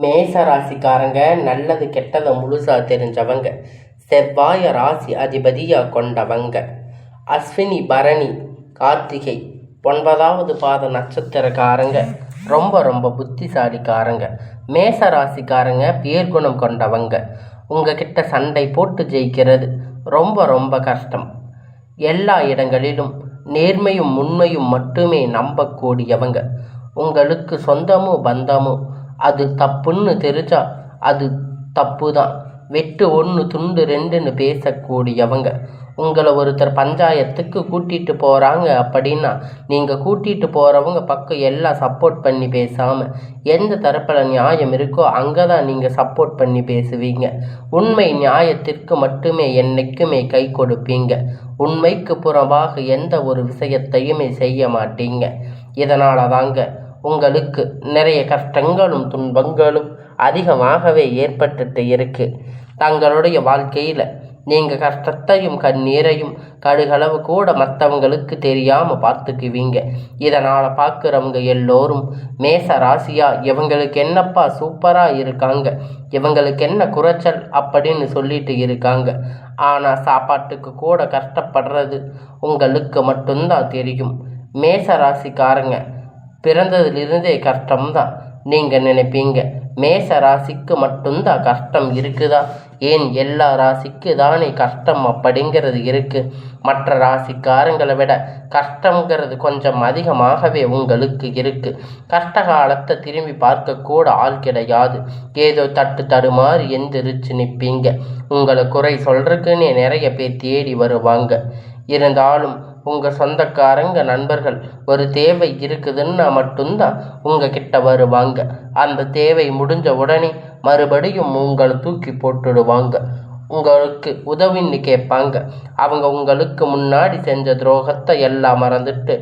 மேஷ ராசிக்காரங்க நல்லது கெட்டதை முழுசா தெரிஞ்சவங்க. செவ்வாய ராசி அதிபதியா கொண்டவங்க. அஸ்வினி பரணி கார்த்திகை 9வது பாத நட்சத்திரக்காரங்க ரொம்ப ரொம்ப புத்திசாலிக்காரங்க. மேஷ ராசிக்காரங்க பேர்குணம் கொண்டவங்க. உங்ககிட்ட சண்டை போட்டு ஜெயிக்கிறது ரொம்ப ரொம்ப கஷ்டம். எல்லா இடங்களிலும் நேர்மையும் உண்மையும் மட்டுமே நம்பக்கூடியவங்க. உங்களுக்கு சொந்தமோ பந்தமோ அது தப்புன்னு தெரிஞ்சா அது தப்பு தான். வெட்டு 1 துண்டு 2ன்னு பேசக்கூடியவங்க. உங்களை ஒருத்தர் பஞ்சாயத்துக்கு கூட்டிகிட்டு போகிறாங்க அப்படின்னா நீங்கள் கூட்டிகிட்டு போகிறவங்க பக்கம் எல்லாம் சப்போர்ட் பண்ணி பேசாமல் எந்த தரப்பில் நியாயம் இருக்கோ அங்கே தான் நீங்கள் சப்போர்ட் பண்ணி பேசுவீங்க. உண்மை நியாயத்திற்கு மட்டுமே என்றைக்குமே கை கொடுப்பீங்க. உண்மைக்கு புறம்பாக எந்த ஒரு விஷயத்தையுமே செய்ய மாட்டீங்க. இதனால தாங்க உங்களுக்கு நிறைய கஷ்டங்களும் துன்பங்களும் அதிகமாகவே ஏற்பட்டுட்டு இருக்கு. தங்களுடைய வாழ்க்கையில் நீங்கள் கஷ்டத்தையும் கண்ணீரையும் கடுகளவு கூட மற்றவங்களுக்கு தெரியாமல் பார்த்துக்குவீங்க. இதனால் பார்க்குறவங்க எல்லோரும் மேஷ ராசியா இவங்களுக்கு என்னப்பா சூப்பராக இருக்காங்க, இவங்களுக்கு என்ன குறைச்சல் அப்படின்னு சொல்லிட்டு இருக்காங்க. ஆனால் சாப்பாட்டுக்கு கூட கஷ்டப்படுறது உங்களுக்கு மட்டும்தான் தெரியும். மேஷ ராசிக்காரங்க பிறந்ததிலிருந்தே கஷ்டம்தான் நீங்கள் நினைப்பீங்க. மேஷ ராசிக்கு மட்டும்தான் கஷ்டம் இருக்குதா? ஏன் எல்லா ராசிக்கு தானே கஷ்டம் அப்படிங்கிறது இருக்குது. மற்ற ராசிக்காரங்களை விட கஷ்டங்கிறது கொஞ்சம் அதிகமாகவே உங்களுக்கு இருக்குது. கஷ்ட காலத்தை திரும்பி பார்க்கக்கூட ஆள் கிடையாது. ஏதோ தடுமாறி எந்திரிச்சு நிற்பீங்க. உங்களை குறை சொல்கிறதுக்குன்னே நிறைய பேர் தேடி வருவாங்க. இருந்தாலும் உங்கள் சொந்தக்காரங்க நண்பர்கள் ஒரு தேவை இருக்குதுன்னா மட்டும்தான் உங்ககிட்ட வருவாங்க. அந்த தேவை முடிஞ்ச உடனே மறுபடியும் உங்களை தூக்கி போட்டுடுவாங்க. உங்களுக்கு உதவின்னு கேட்பாங்க. அவங்க உங்களுக்கு முன்னாடி செஞ்ச துரோகத்தை எல்லாம் மறந்துட்டு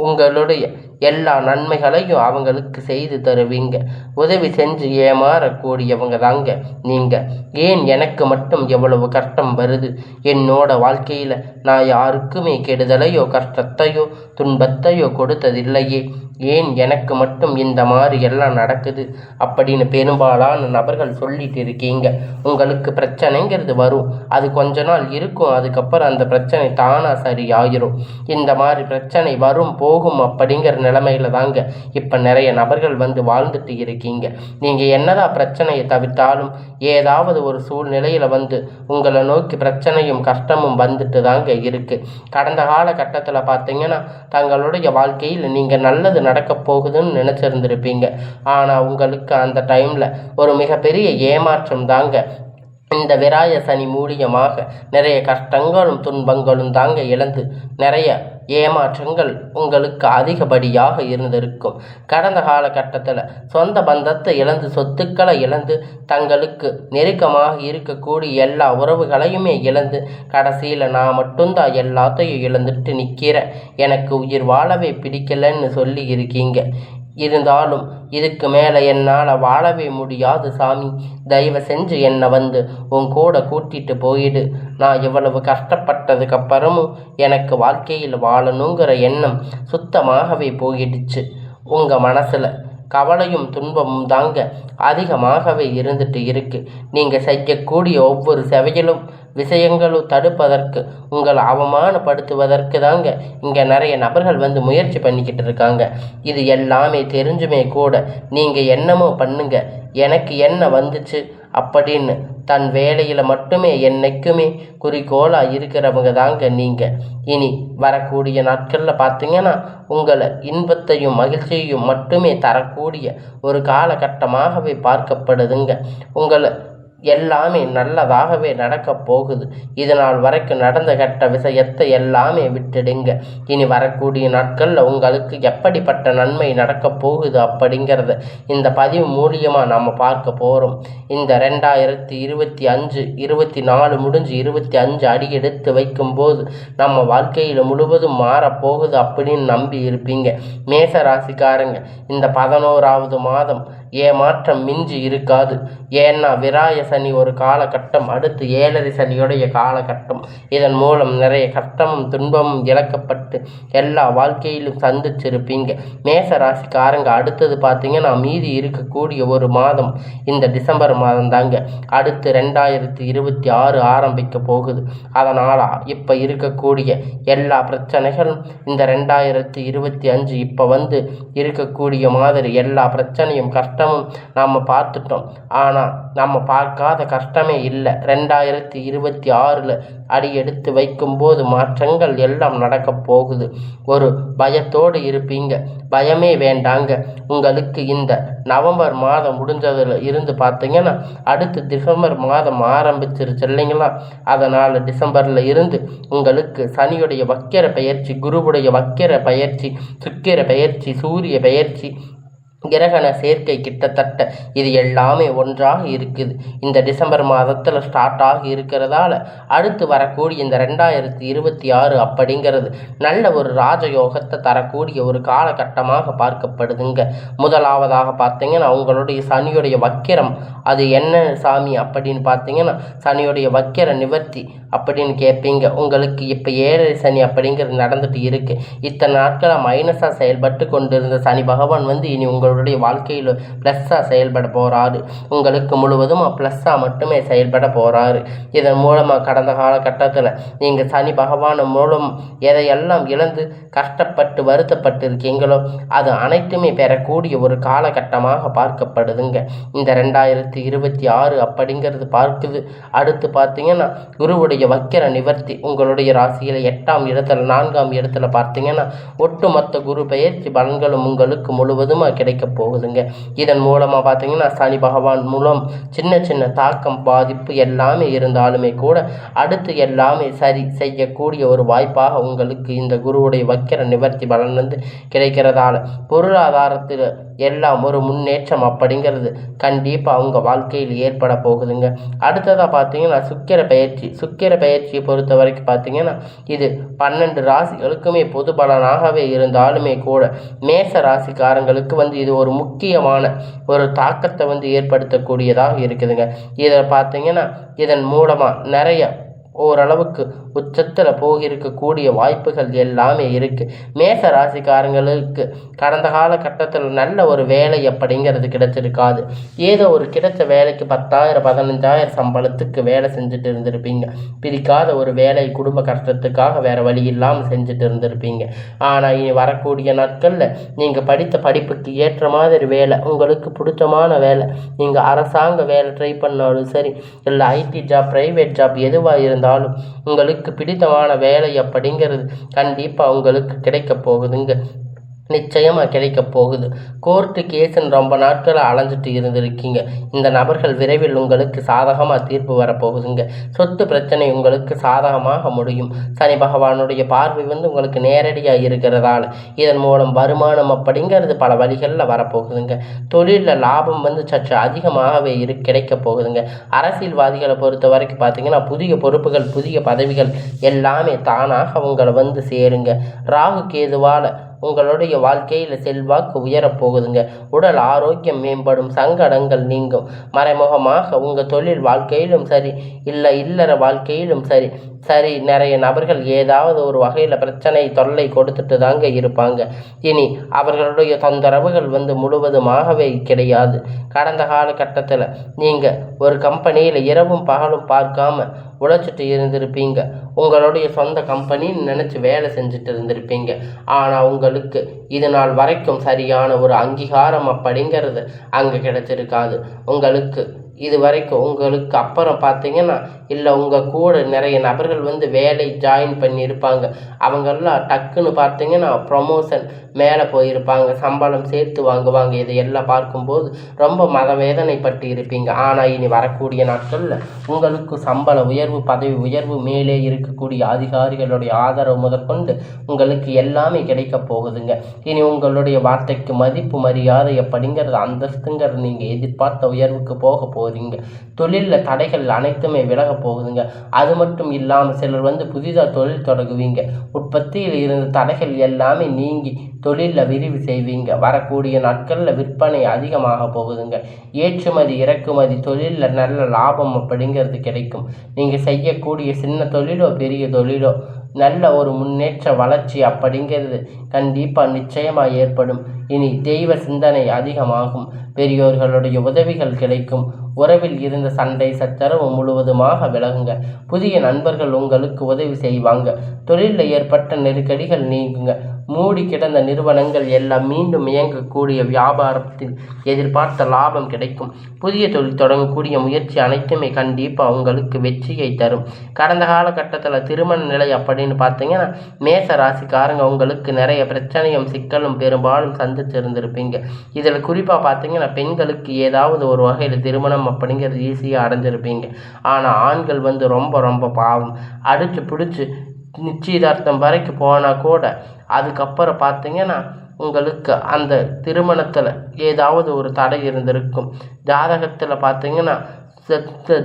உங்களுடைய எல்லா நன்மைகளையும் அவங்களுக்கு செய்து தருவீங்க. உதவி செஞ்சு ஏமாறக்கூடியவங்க தாங்க நீங்கள். ஏன் எனக்கு மட்டும் எவ்வளவு கஷ்டம் வருது? என்னோட வாழ்க்கையில் நான் யாருக்குமே கெடுதலையோ கஷ்டத்தையோ துன்பத்தையோ கொடுத்ததில்லையே, ஏன் எனக்கு மட்டும் இந்த மாதிரி எல்லாம் நடக்குது அப்படின்னு பெரும்பாலான நபர்கள் சொல்லிட்டு இருக்கீங்க. உங்களுக்கு பிரச்சனைங்கிறது வரும், அது கொஞ்ச நாள் இருக்கும், அதுக்கப்புறம் அந்த பிரச்சனை தானாக சரியாயிரும். இந்த மாதிரி பிரச்சனை வரும் போகும் அப்படிங்கிற நிலைமையில தாங்க இப்போ நிறைய நபர்கள் வந்து வாழ்ந்துட்டு இருக்கீங்க. நீங்கள் என்னதான் பிரச்சனையை தவிர்த்தாலும் ஏதாவது ஒரு சூழ்நிலையில் வந்து உங்களை நோக்கி பிரச்சனையும் கஷ்டமும் வந்துட்டு தாங்க இருக்கு. கடந்த காலகட்டத்தில் பார்த்தீங்கன்னா தங்களுடைய வாழ்க்கையில் நீங்கள் நல்லது நடக்க போகுதுன்னு நினச்சிருந்துருப்பீங்க. ஆனால் உங்களுக்கு அந்த டைமில் ஒரு மிகப்பெரிய ஏமாற்றம் தாங்க. இந்த விராய சனி மூலியமாக நிறைய கஷ்டங்களும் துன்பங்களும் தாங்க இழந்து நிறைய ஏமாற்றங்கள் உங்களுக்கு அதிகப்படியாக இருந்திருக்கும். கடந்த காலகட்டத்தில் சொந்த பந்தத்தை இழந்து சொத்துக்களை இழந்து தங்களுக்கு நெருக்கமாக இருக்கக்கூடிய எல்லா உறவுகளையுமே இழந்து கடைசியில் நான் மட்டும்தான் எல்லாத்தையும் இழந்துட்டு நிற்கிறேன், எனக்கு உயிர் வாழவே பிடிக்கலன்னு சொல்லி இருக்கீங்க. இருந்தாலும் இதுக்கு மேலே என்னால் வாழவே முடியாது சாமி, தயவு செஞ்சு என்னை வந்து உன் கூட கூட்டிகிட்டு போயிடு. நான் இவ்வளவு கஷ்டப்பட்டதுக்கப்புறமும் எனக்கு வாழ்க்கையில் வாழணுங்கிற எண்ணம் சுத்தமாகவே போயிடுச்சு. உங்கள் மனசில் கவலையும் துன்பமும் தாங்க அதிகமாகவே இருந்துட்டு இருக்கு. நீங்கள் செய்யக்கூடிய ஒவ்வொரு செவையிலும் விஷயங்களும் தடுப்பதற்கு உங்களை அவமானப்படுத்துவதற்கு தாங்க இங்கே நிறைய நபர்கள் வந்து முயற்சி பண்ணிக்கிட்டு இருக்காங்க. இது எல்லாமே தெரிஞ்சுமே கூட நீங்கள் என்னமோ பண்ணுங்க, எனக்கு என்ன வந்துச்சு அப்படின்னு தன் வேலையில் மட்டுமே என்னைக்குமே குறிக்கோளாக இருக்கிறவங்க தாங்க நீங்கள். இனி வரக்கூடிய நாட்களில் பார்த்தீங்கன்னா உங்களை இன்பத்தையும் மகிழ்ச்சியையும் மட்டுமே தரக்கூடிய ஒரு காலகட்டமாகவே பார்க்கப்படுதுங்க. உங்களை எல்லாமே நல்லதாகவே நடக்க போகுது. இதனால் வரைக்கும் நடந்த கெட்ட விஷயத்தை எல்லாமே விட்டுடுங்க. இனி வரக்கூடிய நாட்களில் உங்களுக்கு எப்படிப்பட்ட நன்மை நடக்க போகுது அப்படிங்கிறத இந்த பதிவு மூலியமாக நம்ம பார்க்க போகிறோம். இந்த 2025 24 முடிஞ்சு 25 அடி எடுத்து வைக்கும்போது நம்ம வாழ்க்கையில் முழுவதும் மாறப்போகுது அப்படின்னு நம்பி இருப்பீங்க. மேஷ ராசிக்காரங்க இந்த 11வது மாதம் ஏமாற்றம் மிஞ்சி இருக்காது. ஏன்னா விராய சனி ஒரு காலகட்டம், அடுத்து 7.5 சனியுடைய காலகட்டம். இதன் மூலம் நிறைய கஷ்டமும் துன்பமும் இழக்கப்பட்டு எல்லா வாழ்க்கையிலும் சந்திச்சிருப்பீங்க. மேச ராசிக்காரங்க அடுத்தது பார்த்தீங்கன்னா மீதி இருக்கக்கூடிய ஒரு மாதம் இந்த டிசம்பர் மாதம் தாங்க. அடுத்து 2026 ஆரம்பிக்க போகுது. அதனால் இப்போ இருக்கக்கூடிய எல்லா பிரச்சனைகளும் இந்த 2025 இப்போ இருக்கக்கூடிய மாதிரி எல்லா பிரச்சனையும் கஷ்டமும் நாம் பார்த்துட்டோம். ஆனால் நம்ம பார்க்காத கஷ்டமே இல்லை. 2026 அடி எடுத்து வைக்கும்போது மாற்றங்கள் எல்லாம் நடக்க போகுது. ஒரு பயத்தோடு இருப்பீங்க. பயமே வேண்டாங்க. உங்களுக்கு இந்த நவம்பர் மாதம் முடிஞ்சதுல இருந்து பார்த்தீங்கன்னா அடுத்து டிசம்பர் மாதம் ஆரம்பிச்சிருச்சு இல்லைங்களா? அதனால் டிசம்பரில் இருந்து உங்களுக்கு சனியுடைய வக்கிர பயிற்சி, குருவுடைய வக்கிர பயிற்சி, சுக்கிர பயிற்சி, சூரிய பயிற்சி, கிரகண சேர்க்கை கிட்டத்தட்ட இது எல்லாமே ஒன்றாக இருக்குது. இந்த டிசம்பர் மாதத்தில் ஸ்டார்ட் ஆகி இருக்கிறதால அடுத்து வரக்கூடிய இந்த 2026 அப்படிங்கிறது நல்ல ஒரு ராஜயோகத்தை தரக்கூடிய ஒரு காலகட்டமாக பார்க்கப்படுதுங்க. முதலாவதாக பார்த்தீங்கன்னா உங்களுடைய சனியுடைய வக்கிரம், அது என்ன சாமி அப்படின்னு பார்த்தீங்கன்னா சனியுடைய வக்கிர நிவர்த்தி அப்படின்னு கேட்பீங்க. உங்களுக்கு இப்போ 7.5 சனி அப்படிங்கிறது நடந்துட்டு இருக்கு. இத்தனை நாட்களாக மைனஸாக செயல்பட்டு கொண்டிருந்த சனி பகவான் இனி உங்களுடைய வாழ்க்கையில் ப்ளஸ்ஸாக செயல்பட போகிறாரு. உங்களுக்கு முழுவதும் ப்ளஸ்ஸாக மட்டுமே செயல்பட போகிறாரு. இதன் மூலமாக கடந்த காலகட்டத்தில் நீங்கள் சனி பகவான் மூலம் எதையெல்லாம் இழந்து கஷ்டப்பட்டு வருத்தப்பட்டு இருக்கீங்களோ அது அனைத்துமே பெறக்கூடிய ஒரு காலகட்டமாக பார்க்கப்படுதுங்க. இந்த 2026 அப்படிங்கிறது பார்க்குது. அடுத்து பார்த்தீங்கன்னா குருவுடைய வக்கிர நிவர்த்தி உங்களுடைய ராசியில் 8ஆம் இடத்துல 4ஆம் இடத்துல பார்த்தீங்கன்னா ஒட்டுமொத்த குரு பெயர்ச்சி பலன்களும் உங்களுக்கு முழுவதுமாக கிடைக்க போகுதுங்க. இதன் மூலமாக பார்த்தீங்கன்னா சனி பகவான் மூலம் சின்ன சின்ன தாக்கம் பாதிப்பு எல்லாமே இருந்தாலுமே கூட அடுத்து எல்லாமே சரி செய்யக்கூடிய ஒரு வாய்ப்பாக உங்களுக்கு இந்த குருவுடைய வக்கிர நிவர்த்தி பலன் கிடைக்கிறதால பொருளாதாரத்தில் எல்லாம் ஒரு முன்னேற்றம் அப்படிங்கிறது கண்டிப்பாக அவங்க வாழ்க்கையில் ஏற்பட போகுதுங்க. அடுத்ததாக பார்த்தீங்கன்னா சுக்கிர பயிற்சியை பொறுத்த வரைக்கும் பார்த்தீங்கன்னா இது 12 ராசிகளுக்குமே பொது பலனாகவே இருந்தாலுமே கூட மேச ராசிக்காரங்களுக்கு இது ஒரு முக்கியமான ஒரு தாக்கத்தை ஏற்படுத்தக்கூடியதாக இருக்குதுங்க. இதை பார்த்தீங்கன்னா இதன் மூலமாக நிறைய ஓரளவுக்கு உச்சத்தில் போகிருக்கக்கூடிய வாய்ப்புகள் எல்லாமே இருக்குது. மேச ராசிக்காரங்களுக்கு கடந்த காலகட்டத்தில் நல்ல ஒரு வேலை அப்படிங்கிறது கிடைச்சிருக்காது. ஏதோ ஒரு கிடைச்ச வேலைக்கு 10,000 15,000 சம்பளத்துக்கு வேலை செஞ்சுட்டு இருந்திருப்பீங்க. பிடிக்காத ஒரு வேலை குடும்ப கஷ்டத்துக்காக வேறு வழி இல்லாமல் செஞ்சுட்டு இருந்திருப்பீங்க. ஆனால் இனி வரக்கூடிய நாட்களில் நீங்கள் படித்த படிப்புக்கு ஏற்ற மாதிரி வேலை, உங்களுக்கு பிடிச்சமான வேலை, நீங்கள் அரசாங்க வேலை ட்ரை பண்ணாலும் சரி, இல்லை ஐடி ஜாப், ப்ரைவேட் ஜாப் எதுவாக இருந்தாலும் உங்களுக்கு பிடித்தமான வேலை அப்படிங்கிறது கண்டிப்பாக உங்களுக்கு கிடைக்க போகுதுங்க. நிச்சயமாக கிடைக்க போகுது. கோர்ட்டு கேஸுன்னு ரொம்ப நாட்கள் அலைஞ்சிட்டு இருந்திருக்கீங்க. இந்த நபர்கள் விரைவில் உங்களுக்கு சாதகமாக தீர்ப்பு வரப்போகுதுங்க. சொத்து பிரச்சனை உங்களுக்கு சாதகமாக முடியும். சனி பகவானுடைய பார்வை உங்களுக்கு நேரடியாக இருக்கிறதால இதன் மூலம் வருமானம் அப்படிங்கிறது பல வழிகளில் வரப்போகுதுங்க. தொழிலில் லாபம் சற்று அதிகமாகவே கிடைக்க போகுதுங்க. அரசியல்வாதிகளை பொறுத்த வரைக்கும் பார்த்தீங்கன்னா புதிய பொறுப்புகள், புதிய பதவிகள் எல்லாமே தானாக உங்களை சேருங்க. ராகு கேதுவால் உங்களுடைய வாழ்க்கையில் செல்வாக்கு உயரப்போகுதுங்க. உடல் ஆரோக்கியம் மேம்படும், சங்கடங்கள் நீங்கும். மறைமுகமாக உங்கள் தொழில் வாழ்க்கையிலும் சரி, இல்லற வாழ்க்கையிலும் சரி நிறைய நபர்கள் ஏதாவது ஒரு வகையில் பிரச்சனை தொல்லை கொடுத்துட்டு தாங்க இருப்பாங்க. இனி அவர்களுடைய தொந்தரவுகள் முழுவதுமாகவே கிடையாது. கடந்த காலகட்டத்தில் நீங்கள் ஒரு கம்பெனியில் இரவும் பகலும் பார்க்காம உழைச்சிட்டு இருந்திருப்பீங்க. உங்களுடைய சொந்த கம்பெனின்னு நினச்சி வேலை செஞ்சுட்டு இருந்திருப்பீங்க. ஆனால் உங்களுக்கு இது நாள் வரைக்கும் சரியான ஒரு அங்கீகாரம் அப்படிங்கிறது அங்கே கிடைச்சிருக்காது. உங்களுக்கு இது வரைக்கும் உங்களுக்கு அப்புறம் பார்த்தீங்கன்னா இல்லை உங்கள் கூட நிறைய நபர்கள் வேலை ஜாயின் பண்ணியிருப்பாங்க. அவங்கெல்லாம் டக்குன்னு பார்த்தீங்கன்னா ப்ரொமோஷன் மேலே போயிருப்பாங்க, சம்பளம் சேர்த்து வாங்குவாங்க. இதையெல்லாம் பார்க்கும்போது ரொம்ப மனவேதனைப்பட்டு இருப்பீங்க. ஆனால் இனி வரக்கூடிய நாட்களில் உங்களுக்கு சம்பள உயர்வு, பதவி உயர்வு, மேலே இருக்கக்கூடிய அதிகாரிகளுடைய ஆதரவு முதற்கொண்டு உங்களுக்கு எல்லாமே கிடைக்க போகுதுங்க. இனி உங்களுடைய வார்த்தைக்கு மதிப்பு, மரியாதை அப்படிங்கிறது, அந்தஸ்துங்கிறது நீங்கள் எதிர்பார்த்த உயர்வுக்கு போக போகிறீங்க. தொழிலில் தடைகள் அனைத்துமே விலக போகுதுங்க. அது மட்டும் இல்லாமல் சிலர் புதிதாக தொழில் தொடங்குவீங்க. உற்பத்தியில் இருந்த தடைகள் எல்லாமே நீங்கி தொழிலில் விரிவு செய்வீங்க. வரக்கூடிய நாட்களில் விற்பனை அதிகமாக போகுதுங்க. ஏற்றுமதி இறக்குமதி தொழிலில் நல்ல லாபம் அப்படிங்கிறது கிடைக்கும். நீங்கள் செய்யக்கூடிய சின்ன தொழிலோ பெரிய தொழிலோ நல்ல ஒரு முன்னேற்ற வளர்ச்சி அப்படிங்கிறது கண்டிப்பாக நிச்சயமாக ஏற்படும். இனி தெய்வ சிந்தனை அதிகமாகும். பெரியோர்களுடைய உதவிகள் கிடைக்கும். உறவில் இருந்த சண்டை சச்சரவு முழுவதுமாக விலகுங்க. புதிய நண்பர்கள் உங்களுக்கு உதவி செய்வாங்க. தொழிலில் ஏற்பட்ட நெருக்கடிகள் நீங்குங்க. மூடி கிடந்த நிறுவனங்கள் எல்லாம் மீண்டும் இயங்கக்கூடிய வியாபாரத்தில் எதிர்பார்த்த லாபம் கிடைக்கும். புதிய தொழில் தொடங்கக்கூடிய முயற்சி அனைத்துமே கண்டிப்பாக உங்களுக்கு வெற்றியை தரும். கடந்த காலகட்டத்தில் திருமண நிலை அப்படின்னு பார்த்தீங்கன்னா மேச ராசிக்காரங்க உங்களுக்கு நிறைய பிரச்சனையும் சிக்கலும் பெரும்பாலும் சந்திச்சு இருந்திருப்பீங்க. இதில் குறிப்பாக பார்த்தீங்கன்னா பெண்களுக்கு ஏதாவது ஒரு வகையில் திருமணம் அப்படிங்கிறது ஈஸியாக அடைஞ்சிருப்பீங்க. ஆனால் ஆண்கள் ரொம்ப ரொம்ப பாவம். அடிச்சு பிடிச்சி நிச்சயதார்த்தம் வரைக்கும் போனால் கூட அதுக்கப்புறம் பார்த்தீங்கன்னா உங்களுக்கு அந்த திருமணத்தில் ஏதாவது ஒரு தடை இருந்திருக்கும். ஜாதகத்தில் பார்த்தீங்கன்னா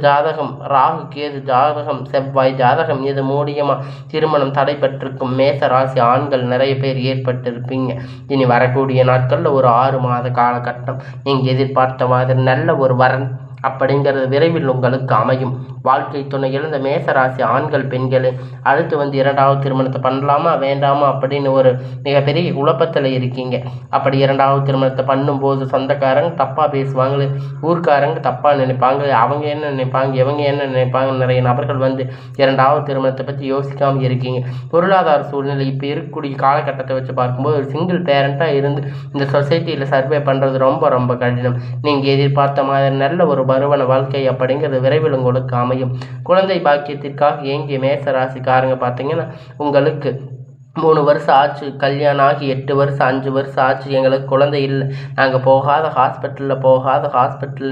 ஜாதகம் ராகு கேது ஜாதகம் செவ்வாய் ஜாதகம் இது மூலியமாக திருமணம் தடைபட்டிருக்கும். மேச ராசி ஆண்கள் நிறைய பேர் ஏற்பட்டிருப்பீங்க. இனி வரக்கூடிய நாட்களில் ஒரு 6 மாத காலகட்டம் நீங்கள் எதிர்பார்த்த மாதிரி நல்ல ஒரு வரன் அப்படிங்கிறது விரைவில் உங்களுக்கு அமையும். வாழ்க்கை துணை இழந்த மேசராசி ஆண்கள் பெண்களே அடுத்து 2வது திருமணத்தை பண்ணலாமா வேண்டாமா அப்படின்னு ஒரு மிகப்பெரிய குழப்பத்தில் இருக்கீங்க. அப்படி 2வது திருமணத்தை பண்ணும்போது சொந்தக்காரங்க தப்பாக பேசுவாங்க, ஊர்க்காரங்க தப்பாக நினைப்பாங்க, அவங்க என்ன நினைப்பாங்க இவங்க என்ன நினைப்பாங்க. நிறைய நபர்கள் 2வது திருமணத்தை பற்றி யோசிக்காமல் இருக்கீங்க. பொருளாதார சூழ்நிலை இப்போ இருக்கக்கூடிய காலகட்டத்தை வச்சு பார்க்கும்போது ஒரு சிங்கிள் பேரண்ட்டாக இருந்து இந்த சொசைட்டியில் சர்வே பண்ணுறது ரொம்ப ரொம்ப கடினம். நீங்கள் எதிர்பார்த்த மாதிரி நல்ல ஒரு வருவன வாழ்க்கை அப்படிங்கிறது விரைவில் உங்களுக்கு அமையும். குழந்தை பாக்கியத்திற்காக ஏங்கிய மேச ராசிக்காரங்க பார்த்தீங்கன்னா உங்களுக்கு 3 வருஷம் ஆச்சு, கல்யாணம் ஆகி 8 வருஷம் 5 வருஷம் ஆச்சு, எங்களுக்கு குழந்தை இல்லை, நாங்கள் போகாத ஹாஸ்பிட்டல்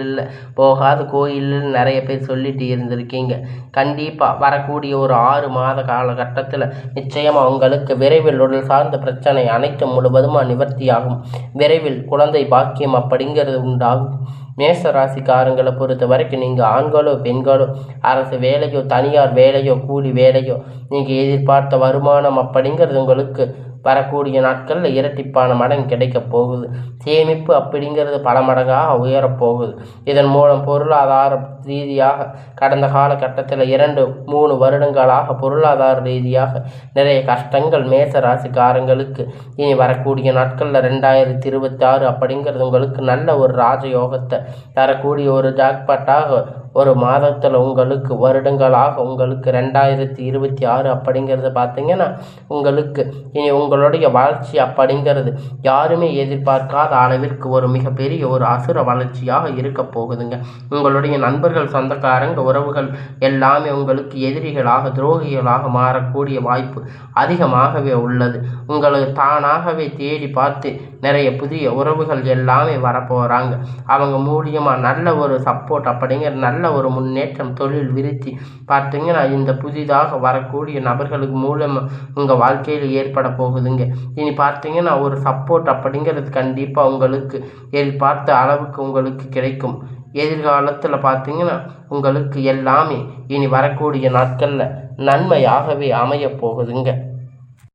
இல்லை, போகாத கோயிலில் நிறைய பேர் சொல்லிட்டு இருந்திருக்கீங்க. கண்டிப்பாக வரக்கூடிய ஒரு 6 மாத காலகட்டத்தில் நிச்சயமாக உங்களுக்கு விரைவில் உடல் சார்ந்த பிரச்சனை அனைத்தும் முழுவதுமாக நிவர்த்தியாகும். விரைவில் குழந்தை பாக்கியம் அப்படிங்கிறது உண்டாகும். மேச ராசிக்காரங்களை பொறுத்த வரைக்கும் நீங்கள் ஆண்களோ பெண்களோ அரசு வேலையோ தனியார் வேலையோ கூலி வேலையோ நீங்கள் எதிர்பார்த்த வருமானம் அப்படிங்கிறது உங்களுக்கு வரக்கூடிய நாட்களில் இரட்டிப்பான மடங்கு கிடைக்க போகுது. சேமிப்பு அப்படிங்கிறது பல மடங்காக உயரப்போகுது. இதன் மூலம் பொருளாதார ரீதியாக கடந்த காலகட்டத்தில் 2-3 வருடங்களாக பொருளாதார ரீதியாக நிறைய கஷ்டங்கள் மேச ராசிக்காரங்களுக்கு இனி வரக்கூடிய நாட்களில் 2026 அப்படிங்கிறது உங்களுக்கு நல்ல ஒரு ராஜயோகத்தை தரக்கூடிய ஒரு ஜாக்பாட்டாக ஒரு மாதத்தில் உங்களுக்கு வருடங்களாக உங்களுக்கு 2026 அப்படிங்கிறது பார்த்தீங்கன்னா உங்களுக்கு இனி உங்களுடைய வளர்ச்சி அப்படிங்கிறது யாருமே எதிர்பார்க்காத அளவிற்கு ஒரு மிகப்பெரிய ஒரு அசுர வளர்ச்சியாக இருக்க போகுதுங்க. உங்களுடைய நண்பர்கள் சொந்தக்காரங்க உறவுகள் எல்லாமே உங்களுக்கு எதிரிகளாக துரோகிகளாக மாறக்கூடிய வாய்ப்பு அதிகமாகவே உள்ளது. உங்களுக்கு தானாகவே தேடி பார்த்து நிறைய புதிய உறவுகள் எல்லாமே வரப்போகிறாங்க. அவங்க மூலியமாக நல்ல ஒரு சப்போர்ட் அப்படிங்கிற நல்ல ஒரு முன்னேற்றம் தொழில் விருத்தி பார்த்தீங்கன்னா இந்த புதிதாக வரக்கூடிய நபர்களுக்கு மூலமாக உங்கள் வாழ்க்கையில் ஏற்பட போகுதுங்க. இனி பார்த்தீங்கன்னா ஒரு சப்போர்ட் அப்படிங்கிறது கண்டிப்பாக உங்களுக்கு எதிர்பார்த்த அளவுக்கு உங்களுக்கு கிடைக்கும். எதிர்காலத்தில் பார்த்தீங்கன்னா உங்களுக்கு எல்லாமே இனி வரக்கூடிய நாட்களில் நன்மையாகவே அமைய போகுதுங்க.